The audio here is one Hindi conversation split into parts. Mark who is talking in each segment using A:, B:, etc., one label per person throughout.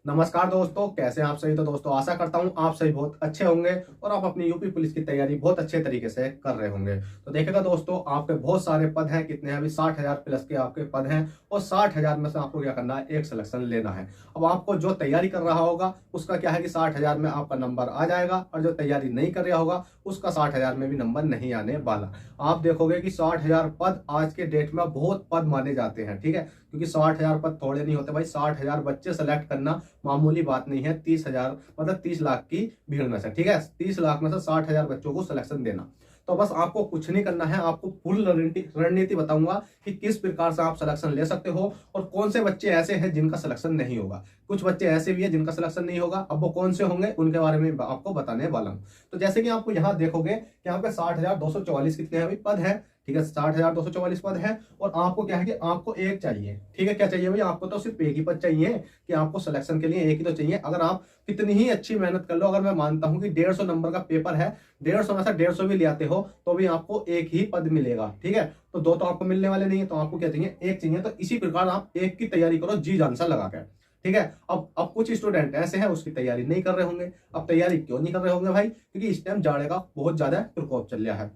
A: नमस्कार दोस्तों, कैसे हैं आप सभी। तो दोस्तों आशा करता हूं आप सभी बहुत अच्छे होंगे और आप अपनी यूपी पुलिस की तैयारी बहुत अच्छे तरीके से कर रहे होंगे। तो देखिएगा दोस्तों, आपके बहुत सारे पद हैं। कितने हैं? अभी 60,000 प्लस के आपके पद हैं और 60,000 में से आपको क्या करना है, एक सिलेक्शन लेना है। अब आपको जो तैयारी कर रहा होगा उसका क्या है कि 60,000 में आपका नंबर आ जाएगा, और जो तैयारी नहीं कर रहा होगा उसका 60,000 में भी नंबर नहीं आने वाला। आप देखोगे कि 60,000 पद आज के डेट में बहुत पद माने जाते हैं, ठीक है, क्योंकि 60,000 पद थोड़े नहीं होते भाई। 60,000 बच्चे सेलेक्ट करना मामूली बात नहीं है। 30,000 मतलब 30 लाख की भीड़ में से, ठीक है, 30 लाख में से 60,000 बच्चों को सिलेक्शन देना। तो बस आपको कुछ नहीं करना है, आपको फुल रणनीति बताऊंगा कि किस प्रकार से आप सिलेक्शन ले सकते हो और कौन से बच्चे ऐसे हैं जिनका सिलेक्शन नहीं होगा। कुछ बच्चे ऐसे भी हैं जिनका सिलेक्शन नहीं होगा। अब वो कौन से होंगे उनके बारे में आपको बताने वाला हूं। तो जैसे कि आपको यहाँ देखोगे कि यहाँ पे 60,244 कितने हैं पद है, ठीक है, 60,244 पद है। और आपको क्या है कि आपको एक चाहिए, ठीक है। क्या चाहिए भाई? आपको तो सिर्फ एक ही पद चाहिए कि आपको सिलेक्शन के लिए एक ही तो चाहिए। अगर आप कितनी ही अच्छी मेहनत कर लो, अगर मैं मानता हूं कि 150 नंबर का पेपर है, 150 में से 150 भी ले आते हो तो भी आपको एक ही पद मिलेगा, ठीक है। तो दो तो आपको मिलने वाले नहीं है, तो आपको क्या चाहिए? एक चाहिए। तो इसी प्रकार आप एक की तैयारी करो जी जान सा लगा कर, ठीक है। अब कुछ स्टूडेंट ऐसे हैं उसकी तैयारी नहीं कर रहे होंगे। अब तैयारी क्यों नहीं कर रहे होंगे भाई? क्योंकि इस टाइम जाड़े का बहुत ज्यादा प्रकोप चल रहा है।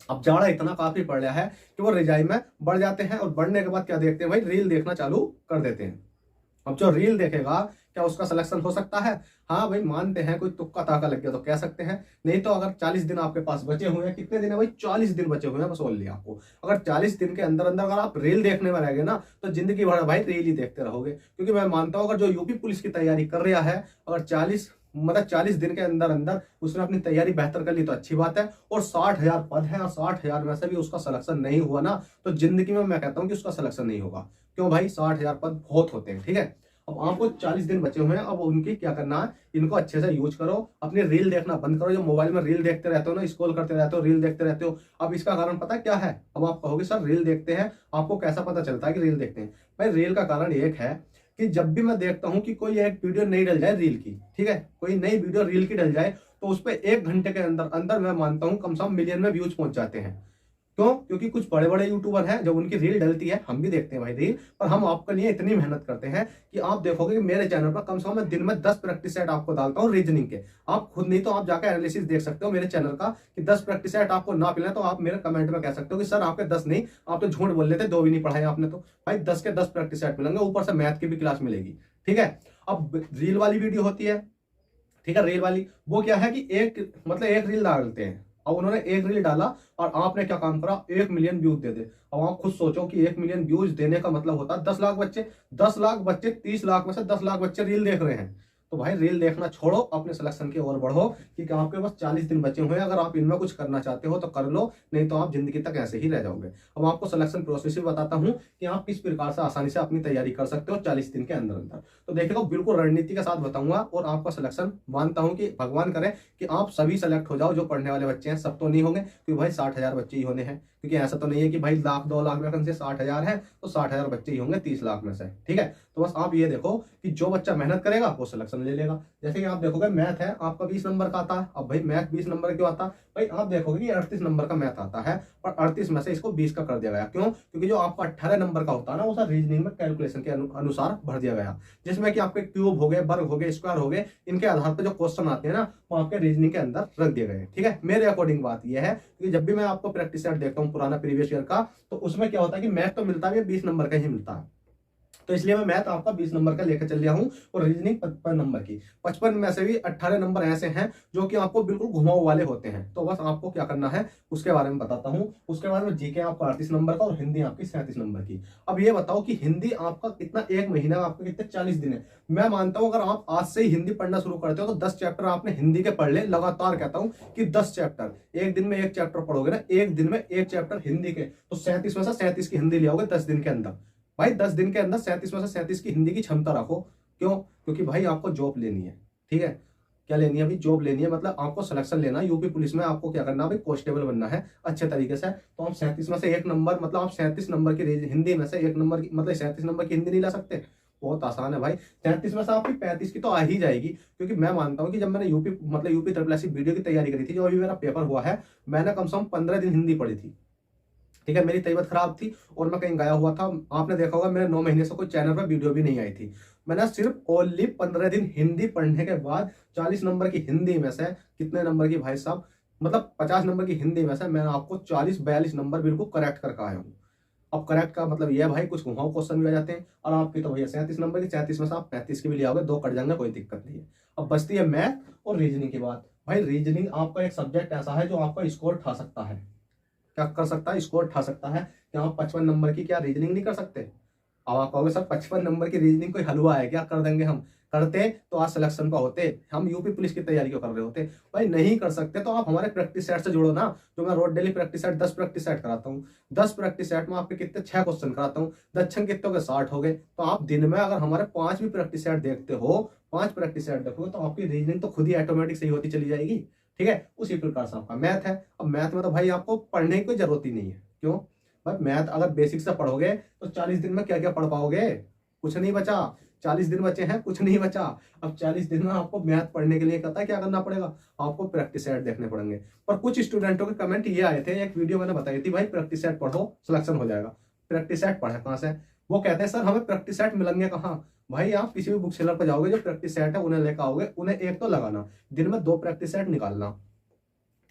A: अब जाड़ा इतना काफी पड़ रहा है कि वो रजाई में बढ़ जाते हैं, और बढ़ने के बाद क्या देखते हैं भाई? रील देखना चालू कर देते हैं। अब जो रील देखेगा क्या उसका सिलेक्शन हो सकता है? हाँ भाई, मानते हैं कोई तुक्का ताका लग गया तो कह सकते हैं। नहीं तो अगर 40 दिन आपके पास बचे हुए हैं, कितने दिन है भाई? 40 दिन बचे हुए हैं, बस बोल लिया आपको। अगर 40 दिन के अंदर अंदर अगर आप रील देखने में रहेंगे ना, तो जिंदगी भर भाई रील ही देखते रहोगे। क्योंकि मैं मानता हूं अगर जो यूपी पुलिस की तैयारी कर रहा है, अगर 40 दिन के अंदर अंदर उसने अपनी तैयारी बेहतर कर ली तो अच्छी बात है। और 60,000 पद है और 60,000 में से भी उसका सिलेक्शन नहीं हुआ ना, तो जिंदगी में मैं कहता हूं कि उसका सिलेक्शन नहीं होगा। क्यों भाई? 60,000 पद बहुत होते हैं, ठीक है। अब आपको 40 दिन बचे हुए हैं, अब उनकी क्या करना है? इनको अच्छे से यूज करो। अपनी रील देखना बंद करो। जो मोबाइल में रील देखते रहते हो ना, स्क्रॉल करते रहते हो, रील देखते रहते हो। अब इसका कारण पता है क्या है? अब आप कहोगे सर रील देखते हैं, आपको कैसा पता चलता है कि रील देखते हैं? भाई रील का कारण एक है कि जब भी मैं देखता हूं कि कोई एक वीडियो नहीं डल जाए रील की, ठीक है, कोई नई वीडियो रील की डल जाए, तो उस पर 1 घंटे के अंदर अंदर मैं मानता हूं कम से कम मिलियन में व्यूज पहुंच जाते हैं। क्यों? क्योंकि कुछ बड़े बड़े यूट्यूबर हैं, जब उनकी रील डलती है, हम भी देखते हैं भाई रील, पर हम आपके लिए इतनी मेहनत करते हैं कि आप देखोगे कि मेरे चैनल पर कम से कम मैं दिन में 10 प्रैक्टिस सेट आपको डालता हूँ रीजनिंग के। आप खुद नहीं तो आप जाकर एनालिसिस देख सकते हो मेरे चैनल का कि 10 प्रैक्टिस सेट आपको ना मिले तो आप मेरे कमेंट में कह सकते हो कि सर आपके 10 नहीं, आप तो झूठ बोल लेते, 2 भी नहीं पढ़ाए आपने। तो भाई 10 के 10 प्रैक्टिस सेट मिलेंगे, ऊपर से मैथ की भी क्लास मिलेगी, ठीक है। अब रील वाली वीडियो होती है, ठीक है, रील वाली वो क्या है कि एक रील डालते हैं। अब उन्होंने एक रील डाला और आपने क्या काम करा? 1 मिलियन व्यूज दे दे। अब आप खुद सोचो कि 1 मिलियन व्यूज देने का मतलब होता है 10 लाख बच्चे। 10 लाख बच्चे, 30 लाख में से 10 लाख बच्चे रील देख रहे हैं। तो भाई रील देखना छोड़ो, अपने सिलेक्शन की ओर बढ़ो, क्योंकि आपके पास 40 दिन बचे हुए हैं। अगर आप इनमें कुछ करना चाहते हो तो कर लो, नहीं तो आप जिंदगी तक ऐसे ही रह जाओगे। अब आपको सिलेक्शन प्रोसेस भी बताता हूं कि आप किस प्रकार से आसानी से अपनी तैयारी कर सकते हो 40 दिन के अंदर अंदर। तो देखिएगा, बिल्कुल रणनीति के साथ बताऊंगा और आपका सिलेक्शन मानता हूं कि भगवान करे कि आप सभी सेलेक्ट हो जाओ। जो पढ़ने वाले बच्चे हैं सब तो नहीं होंगे, क्योंकि भाई 60,000 बच्चे ही होने हैं। क्योंकि ऐसा तो नहीं है कि भाई लाख 2 लाख वैकेंसी 60,000 है तो 60,000 बच्चे ही होंगे 30 लाख में से, ठीक है। तो बस आप ये देखो कि जो बच्चा मेहनत करेगा वो सिलेक्शन ले लेगा। जैसे कि आप देखोगे मैथ है आपका 20 नंबर का आता है। अब भाई मैथ 20 नंबर क्यों आता है? भाई आप देखोगे कि 38 नंबर का मैथ आता है, और 38 में से इसको 20 का कर दिया गया। क्यों? क्योंकि जो आपका 18 नंबर का होता है ना, वो रीजनिंग में कैलकुलेशन के अनुसार भर दिया गया, जिसमें कि आपके क्यूब हो गए, वर्ग हो गए, स्क्वायर हो गए, इनके आधार पर जो क्वेश्चन आते हैं ना, वो आपके रीजनिंग के अंदर रख दिए गए, ठीक है। मेरे अकॉर्डिंग बात यह है कि जब भी मैं आपको प्रैक्टिस सेट देखता हूँ पुराना प्रीवियस ईयर का, तो उसमें क्या होता है कि मैथ तो मिलता है 20 नंबर का ही मिलता है। तो इसलिए मैं मैथ आपका 20 नंबर का लेकर चल रहा हूं, और रीजनिंग 55 नंबर की। 55 में से भी 18 नंबर ऐसे हैं जो कि आपको बिल्कुल घुमाऊ वाले होते हैं। तो बस आपको क्या करना है उसके बारे में बताता हूं। उसके बाद में जीके आपका 38 नंबर का और हिंदी आपकी 37 नंबर की। अब ये बताओ कि हिंदी आपका कितना, एक महीना आपका कितने 40 दिन है। मैं मानता हूं अगर आप आज से ही हिंदी पढ़ना शुरू करते हो तो 10 चैप्टर आपने हिंदी के पढ़ ले लगातार। कहता हूं कि 10 चैप्टर एक दिन में, एक चैप्टर पढ़ोगे ना, एक दिन में एक चैप्टर हिंदी के, तो 37 में से 37 की हिंदी ले आओगे 10 दिन के अंदर। भाई 10 दिन के अंदर 37 में से 37 की हिंदी की क्षमता रखो। क्यों? क्योंकि भाई आपको जॉब लेनी है, ठीक है। क्या लेनी है? अभी जॉब लेनी है, मतलब आपको सिलेक्शन लेना है यूपी पुलिस में। आपको क्या करना है भाई? कांस्टेबल बनना है अच्छे तरीके से। तो आप 37 में से एक नंबर, मतलब आप 37 नंबर की हिंदी में से एक नंबर की, मतलब 37 नंबर की हिंदी नहीं ला सकते? बहुत आसान है भाई। 37 में से आपकी 35 की तो आ ही जाएगी। क्योंकि मैं मानता हूँ कि जब मैंने यूपी ट्रिपल एससी वीडियो की तैयारी करी थी, जो अभी मेरा पेपर हुआ है, मैंने कम से कम 15 दिन हिंदी पढ़ी थी। ठीक है, मेरी तबीयत खराब थी और मैं कहीं गया हुआ था। आपने देखा होगा मेरे 9 महीने से कोई चैनल पर वीडियो भी नहीं आई थी। मैंने सिर्फ ओनली 15 दिन हिंदी पढ़ने के बाद 40 नंबर की हिंदी में से कितने नंबर की भाई साहब, मतलब 50 नंबर की हिंदी में से मैंने आपको 40-42 नंबर बिल्कुल करेक्ट करके आया हूँ। अब करेक्ट का मतलब यह है भाई, कुछ घुमाऊ क्वेश्चन भी आ जाते हैं, और आपकी तो भैया 37 नंबर की, 37 में से आप 35 की भी ले आओगे, 2 कट जाएंगे, कोई दिक्कत नहीं है। अब बचती है मैथ और रीजनिंग की बात। भाई रीजनिंग आपका एक सब्जेक्ट ऐसा है जो आपका स्कोर उठा सकता है। क्या कर सकता है? स्कोर उठा सकता है। क्या आप 55 नंबर की क्या रीजनिंग नहीं कर सकते? अब आप कहोगे सर 55 नंबर की रीजनिंग कोई हलवा है क्या, कर देंगे हम? करते तो आज सिलेक्शन पर होते, हम यूपी पुलिस की तैयारी क्यों कर रहे होते? भाई नहीं कर सकते तो आप हमारे प्रैक्टिस सेट से जुड़ो ना। जो मैं रोज daily practice set 10 practice set कराता हूँ, 10 प्रैक्टिस सेट में आपके कितने 6 क्वेश्चन कराता हूँ, 10 छंग कितने के 60 हो गए। तो आप दिन में अगर हमारे 5 भी प्रैक्टिस सेट देखते हो, 5 प्रैक्टिस सेट देखोगे, तो आपकी रीजनिंग तो खुद ही ऑटोमेटिक सही होती चली जाएगी। ठीक है, उसी प्रकार से आपका मैथ है। अब मैथ में तो भाई आपको पढ़ने की कोई जरूरत ही नहीं है। क्यों भाई? मैथ अगर बेसिक से पढ़ोगे तो 40 दिन में क्या क्या पढ़ पाओगे? कुछ नहीं बचा। 40 दिन बचे हैं, कुछ नहीं बचा। अब 40 दिन में आपको मैथ पढ़ने के लिए पता है क्या करना पड़ेगा? आपको प्रैक्टिस सेट देखने पड़ेंगे। पर कुछ स्टूडेंटों के कमेंट ये आए थे, एक वीडियो मैंने बताई थी, भाई प्रैक्टिस सेट पढ़ो सिलेक्शन हो जाएगा। प्रैक्टिस सेट पढ़े कहाँ से? वो कहते हैं सर हमें प्रैक्टिस सेट मिलेंगे कहाँ? भाई आप किसी भी बुक सेलर पर जाओगे, जो प्रैक्टिस सेट है उन्हें लेकर आओगे, उन्हें एक तो लगाना, दिन में 2 प्रैक्टिस सेट निकालना।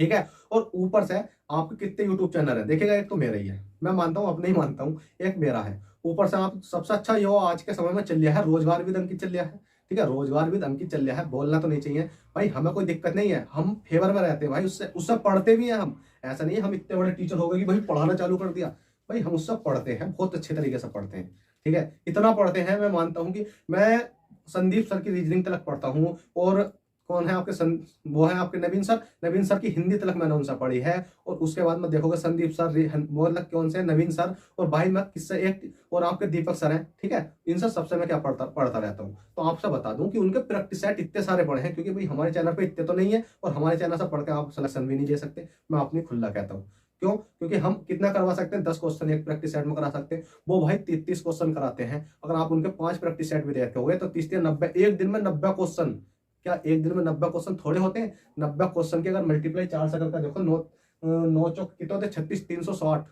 A: ठीक है, और ऊपर से आपके कितने यूट्यूब चैनल है देखिएगा, एक तो मेरा ही है, मैं मानता हूँ, अपने ही मानता हूँ, एक मेरा है। ऊपर से आप सबसे अच्छा ये आज के समय में चल रहा है, रोजगार विद अंकित चल रहा है। ठीक है, रोजगार विद अंकित चल रहा है, बोलना तो नहीं चाहिए भाई, हमें कोई दिक्कत नहीं है, हम फेवर में रहते हैं भाई, उससे उससे पढ़ते भी हैं हम। ऐसा नहीं है हम इतने बड़े टीचर हो गए कि भाई पढ़ाना चालू कर दिया। भाई हम उससे पढ़ते हैं, बहुत अच्छे तरीके से पढ़ते हैं। ठीक है, इतना पढ़ते हैं, मैं मानता हूँ कि मैं संदीप सर की रीजनिंग तक पढ़ता हूँ, और कौन है आपके वो है आपके नवीन सर, नवीन सर की हिंदी तक मैंने उनसे पढ़ी है। और उसके बाद में देखोगे संदीप सर, मतलब कौन से नवीन सर, और भाई मैं किससे एक और आपके दीपक सर हैं। ठीक है, इनसे सबसे मैं क्या पढ़ता पढ़ता रहता हूँ। तो आपसे बता दूं कि उनके प्रैक्टिस सेट इतने सारे पढ़े हैं, क्योंकि भाई हमारे चैनल पे इतने तो नहीं है, और हमारे चैनल से पढ़ के आप सिलेक्शन भी नहीं दे सकते, मैं अपनी खुला कहता हूँ। क्यों? क्योंकि हम कितना करवा सकते हैं, 10 क्वेश्चन एक प्रैक्टिस सेट में करा सकते हैं, वो भाई 33 क्वेश्चन कराते हैं। अगर आप उनके 5 प्रैक्टिस सेट भी देते हो तो 30 या 90, एक दिन में 90 क्वेश्चन। क्या एक दिन में 90 क्वेश्चन थोड़े होते हैं? 90 क्वेश्चन की अगर मल्टीप्लाई 4 से करके देखो, 9 चौक कितने होते? 36, 360,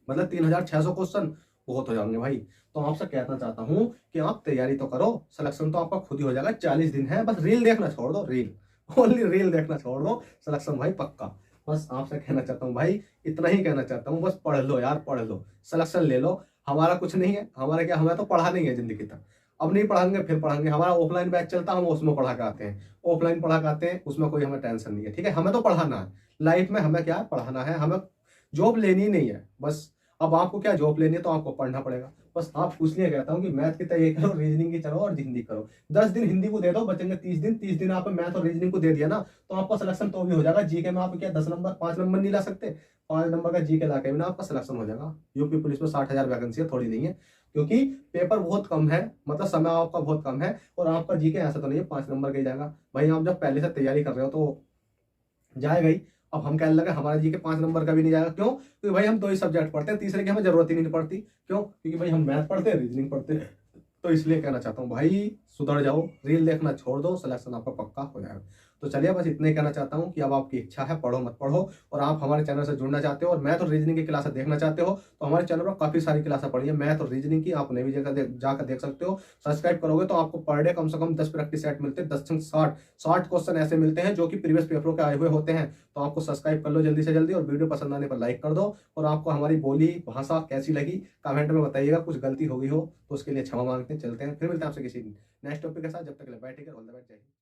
A: मतलब 3600 क्वेश्चन बहुत हो जाएंगे भाई। तो आपसे कहना चाहता हूं कि आप तैयारी तो करो, सिलेक्शन तो आपका खुद ही हो जाएगा। 40 दिन है, बस रील देखना छोड़ दो, रील, ओनली रील देखना छोड़ दो, सिलेक्शन भाई पक्का। बस आपसे कहना चाहता हूँ भाई, इतना ही कहना चाहता हूँ, बस पढ़ लो यार, पढ़ लो, सिलेक्शन ले लो। हमारा कुछ नहीं है, हमारा क्या, हमें तो पढ़ा नहीं है जिंदगी तक। अब नहीं पढ़ाएंगे फिर पढ़ाएंगे, हमारा ऑफलाइन बैच चलता है, हम उसमें पढ़ा के आते हैं, ऑफलाइन पढ़ा के आते हैं, उसमें कोई हमें टेंशन नहीं है। ठीक है, हमें तो पढ़ाना है, लाइफ में हमें क्या है, पढ़ाना है, हमें जॉब लेनी नहीं है बस। अब आपको क्या जॉब लेनी है, तो आपको पढ़ना पड़ेगा बस। आप इसलिए कहता हूँ कि मैथ की तैयारी करो, रीजनिंग की चलो, और हिंदी करो। 10 दिन हिंदी को दे दो, बचेंगे 30 दिन। 30 दिन आपने मैथ और रीजनिंग को दे दिया ना, तो आपका सिलेक्शन तो भी हो जाएगा। जीके में आप क्या 10 नंबर 5 नंबर नहीं ला सकते? 5 नंबर का जीके लाके भी ना आपका सिलेक्शन हो जाएगा। यूपी पुलिस में 60,000 वैकेंसी है, थोड़ी नहीं है, क्योंकि पेपर बहुत कम है, मतलब समय आपका बहुत कम है, और आपका जीके ऐसा तो नहीं है 5 नंबर का ही जाएगा। भाई आप जब पहले से तैयारी कर रहे हो तो जाएगा ही। अब हम कहने लगे हमारा जी के 5 नंबर का भी नहीं जाएगा। क्यों? क्योंकि भाई हम 2 ही सब्जेक्ट पढ़ते हैं, तीसरे की हमें जरूरत ही नहीं पड़ती। क्यों? क्योंकि भाई हम मैथ पढ़ते हैं, रीजनिंग पढ़ते हैं। तो इसलिए कहना चाहता हूँ भाई, सुधर जाओ, रील देखना छोड़ दो, सिलेक्शन आपका पक्का हो जाएगा। तो चलिए, बस इतने कहना चाहता हूँ कि अब आपकी इच्छा है, पढ़ो मत पढ़ो, और आप हमारे चैनल से जुड़ना चाहते हो और मैथ और रीजनिंग की क्लासेस देखना चाहते हो, तो हमारे चैनल पर काफी सारी क्लासेस पड़ी है मैथ और रीजनिंग की, आप उन्हें भी जगह जाकर देख सकते हो। सब्सक्राइब करोगे तो आपको पर डे कम से कम 10 प्रैक्टिस सेट मिलते हैं, 10 से 60 क्वेश्चन ऐसे मिलते हैं जो कि प्रीवियस पेपरों के आए हुए होते हैं। तो आपको सब्सक्राइब कर लो जल्दी से जल्दी, और वीडियो पसंद आने पर लाइक कर दो। और आपको हमारी बोली भाषा कैसी लगी कमेंट में बताइएगा, कुछ गलती हो गई हो तो उसके लिए क्षमा मांगते हैं। चलते हैं, फिर मिलते हैं आपसे किसी नेक्स्ट टॉपिक के साथ, जब तक के लिए bye, take care, all the best, जय हिंद।